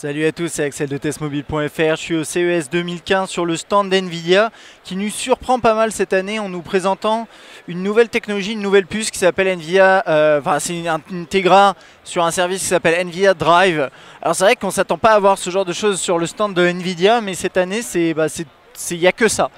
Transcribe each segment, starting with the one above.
Salut à tous, c'est Axel de testmobile.fr. Je suis au CES 2015 sur le stand d'NVIDIA qui nous surprend pas mal cette année en nous présentant une nouvelle technologie, une nouvelle puce qui s'appelle NVIDIA. C'est une Tegra sur un service qui s'appelle NVIDIA Drive. Alors c'est vrai qu'on ne s'attend pas à voir ce genre de choses sur le stand de NVIDIA, mais cette année, il n'y a que ça.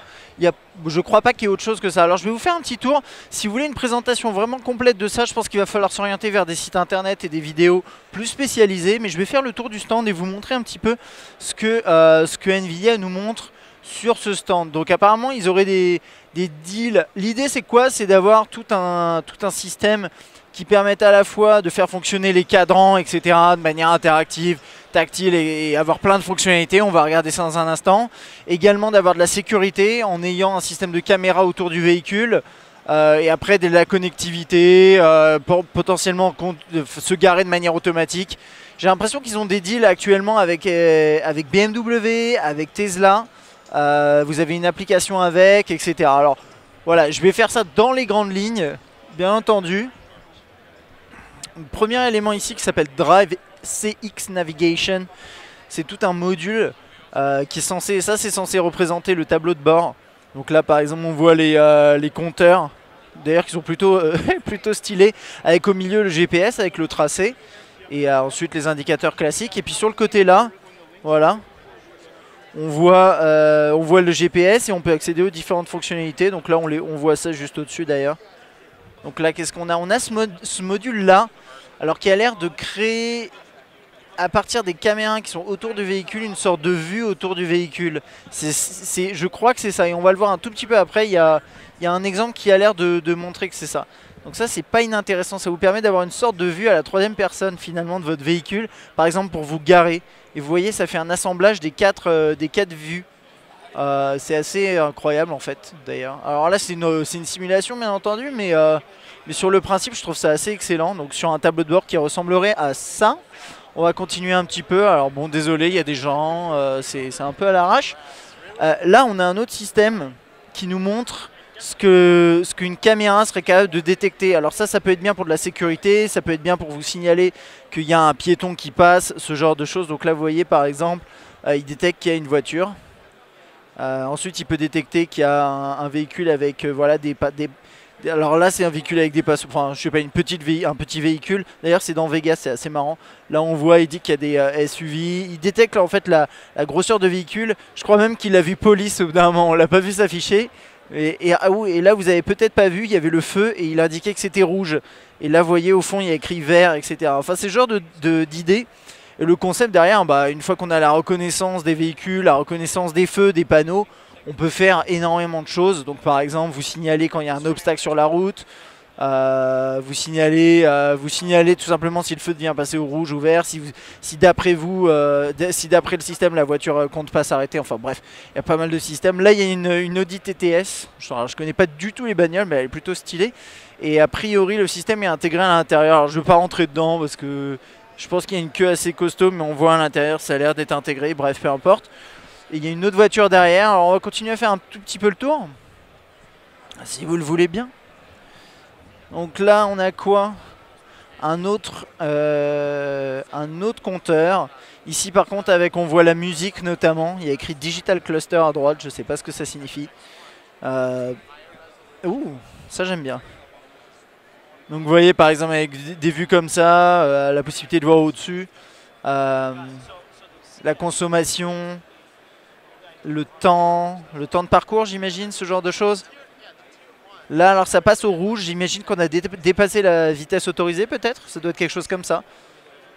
Je crois pas qu'il y ait autre chose que ça. Alors je vais vous faire un petit tour. Si vous voulez une présentation vraiment complète de ça, je pense qu'il va falloir s'orienter vers des sites internet et des vidéos plus spécialisées. Mais je vais faire le tour du stand et vous montrer un petit peu ce que NVIDIA nous montre sur ce stand. Donc apparemment ils auraient des deals. L'idée c'est quoi? C'est d'avoir tout un système qui permette à la fois de faire fonctionner les cadrans, etc. de manière interactive, tactile et avoir plein de fonctionnalités. On va regarder ça dans un instant. Également d'avoir de la sécurité en ayant un système de caméra autour du véhicule. Et après de la connectivité, pour potentiellement se garer de manière automatique. J'ai l'impression qu'ils ont des deals actuellement avec BMW, avec Tesla. Vous avez une application avec, etc. Alors voilà, je vais faire ça dans les grandes lignes, bien entendu. Premier élément ici qui s'appelle Drive CX Navigation. C'est tout un module qui est censé, ça c'est censé représenter le tableau de bord. Donc là par exemple on voit les compteurs, d'ailleurs qui sont plutôt, plutôt stylés, avec au milieu le GPS avec le tracé. Et ensuite les indicateurs classiques. Et puis sur le côté là, voilà, on voit le GPS et on peut accéder aux différentes fonctionnalités. Donc là on voit ça juste au-dessus d'ailleurs. Donc là qu'est-ce qu'on a? On a ce module là, alors qui a l'air de créer à partir des caméras qui sont autour du véhicule une sorte de vue autour du véhicule. Je crois que c'est ça et on va le voir un tout petit peu après. Il y a un exemple qui a l'air de montrer que c'est ça. Donc ça c'est pas inintéressant, ça vous permet d'avoir une sorte de vue à la troisième personne finalement de votre véhicule. Par exemple pour vous garer. Et vous voyez ça fait un assemblage des quatre vues. C'est assez incroyable en fait d'ailleurs. Alors là c'est une simulation bien entendu, mais sur le principe je trouve ça assez excellent. Donc sur un tableau de bord qui ressemblerait à ça. On va continuer un petit peu. Alors bon désolé, il y a des gens, c'est un peu à l'arrache. Là on a un autre système qui nous montre ce qu'une caméra serait capable de détecter. Alors ça peut être bien pour de la sécurité, ça peut être bien pour vous signaler qu'il y a un piéton qui passe, ce genre de choses. Donc là vous voyez par exemple, il détecte qu'il y a une voiture. Ensuite il peut détecter qu'il y a un véhicule avec voilà alors là c'est un véhicule avec des passes, enfin je sais pas, un petit véhicule. D'ailleurs c'est dans Vegas, c'est assez marrant. Là on voit, il dit qu'il y a des SUV. Il détecte en fait la grosseur de véhicule. Je crois même qu'il a vu police au bout d'un moment, on l'a pas vu s'afficher. Et là vous avez peut-être pas vu, il y avait le feu et il indiquait que c'était rouge. Et là vous voyez au fond il y a écrit vert, etc. Enfin c'est ce genre d'idée. Et le concept derrière, une fois qu'on a la reconnaissance des véhicules, la reconnaissance des feux, des panneaux, on peut faire énormément de choses. Donc par exemple, vous signalez quand il y a un obstacle sur la route, vous signalez tout simplement si le feu devient passer au rouge ou vert, si d'après le système la voiture compte pas s'arrêter. Enfin bref, il y a pas mal de systèmes. Là il y a une Audi TTS, je connais pas du tout les bagnoles mais elle est plutôt stylée. Et a priori le système est intégré à l'intérieur. Alors je vais pas rentrer dedans parce que je pense qu'il y a une queue assez costaud, mais on voit à l'intérieur, ça a l'air d'être intégré, bref, peu importe. Et il y a une autre voiture derrière, alors on va continuer à faire un tout petit peu le tour, si vous le voulez bien. Donc là, on a quoi? Un autre compteur. Ici, par contre, on voit la musique notamment. Il y a écrit Digital Cluster à droite, je ne sais pas ce que ça signifie. Ouh, ça j'aime bien. Donc vous voyez par exemple avec des vues comme ça, la possibilité de voir au-dessus, la consommation, le temps de parcours j'imagine, ce genre de choses. Là alors ça passe au rouge, j'imagine qu'on a dépassé la vitesse autorisée peut-être, ça doit être quelque chose comme ça.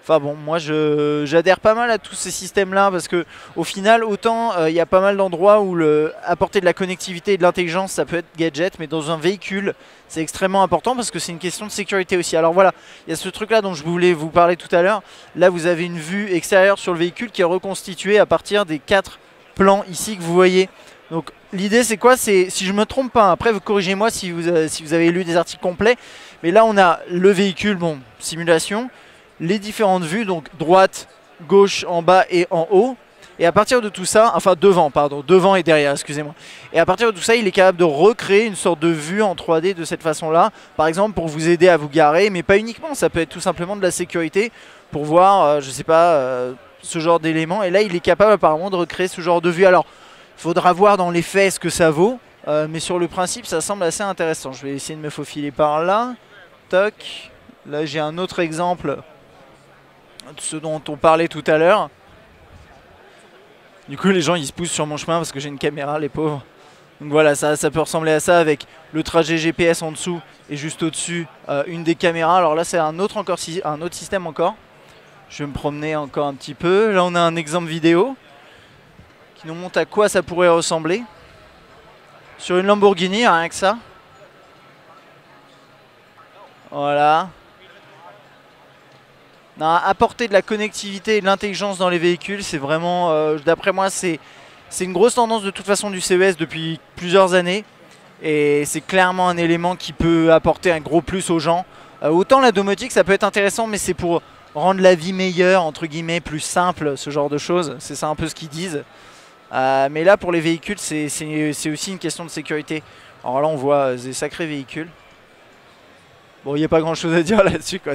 Enfin bon, moi j'adhère pas mal à tous ces systèmes là parce que au final autant il y a pas mal d'endroits où apporter de la connectivité et de l'intelligence ça peut être gadget, mais dans un véhicule c'est extrêmement important parce que c'est une question de sécurité aussi. Alors voilà, il y a ce truc là dont je voulais vous parler tout à l'heure. Là vous avez une vue extérieure sur le véhicule qui est reconstituée à partir des 4 plans ici que vous voyez. Donc l'idée c'est quoi? C'est, si je me trompe pas, après vous corrigez-moi si vous avez lu des articles complets, mais là on a le véhicule, bon, simulation, les différentes vues, donc droite, gauche, en bas et en haut. Et à partir de tout ça, enfin devant et derrière, excusez-moi. Et à partir de tout ça, il est capable de recréer une sorte de vue en 3D de cette façon-là. Par exemple, pour vous aider à vous garer, mais pas uniquement, ça peut être tout simplement de la sécurité. Pour voir, je sais pas, ce genre d'éléments. Et là, il est capable apparemment de recréer ce genre de vue. Alors, il faudra voir dans les faits ce que ça vaut. Mais sur le principe, ça semble assez intéressant. Je vais essayer de me faufiler par là. Toc. Là, j'ai un autre exemple de ce dont on parlait tout à l'heure. Du coup, les gens, ils se poussent sur mon chemin parce que j'ai une caméra, les pauvres. Donc voilà, ça peut ressembler à ça avec le trajet GPS en dessous et juste au-dessus, une des caméras. Alors là, c'est un autre système encore. Je vais me promener encore un petit peu. Là, on a un exemple vidéo qui nous montre à quoi ça pourrait ressembler. Sur une Lamborghini, rien que ça. Voilà. Non, apporter de la connectivité et de l'intelligence dans les véhicules, c'est vraiment, d'après moi, c'est une grosse tendance de toute façon du CES depuis plusieurs années. Et c'est clairement un élément qui peut apporter un gros plus aux gens. Autant la domotique, ça peut être intéressant, mais c'est pour rendre la vie meilleure, entre guillemets, plus simple, ce genre de choses. C'est ça un peu ce qu'ils disent. Mais là, pour les véhicules, c'est aussi une question de sécurité. Alors là, on voit des sacrés véhicules. Bon, il n'y a pas grand chose à dire là-dessus, quoi.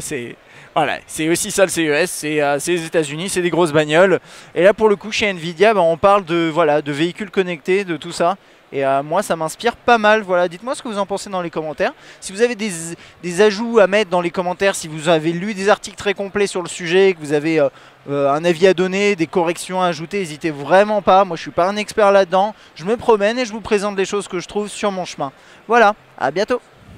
Voilà, c'est aussi ça le CES, c'est les États-Unis, c'est des grosses bagnoles. Et là, pour le coup, chez Nvidia, on parle de véhicules connectés, de tout ça. Et moi, ça m'inspire pas mal. Voilà, dites-moi ce que vous en pensez dans les commentaires. Si vous avez des ajouts à mettre dans les commentaires, si vous avez lu des articles très complets sur le sujet, que vous avez un avis à donner, des corrections à ajouter, n'hésitez vraiment pas. Moi, je suis pas un expert là-dedans. Je me promène et je vous présente les choses que je trouve sur mon chemin. Voilà, à bientôt.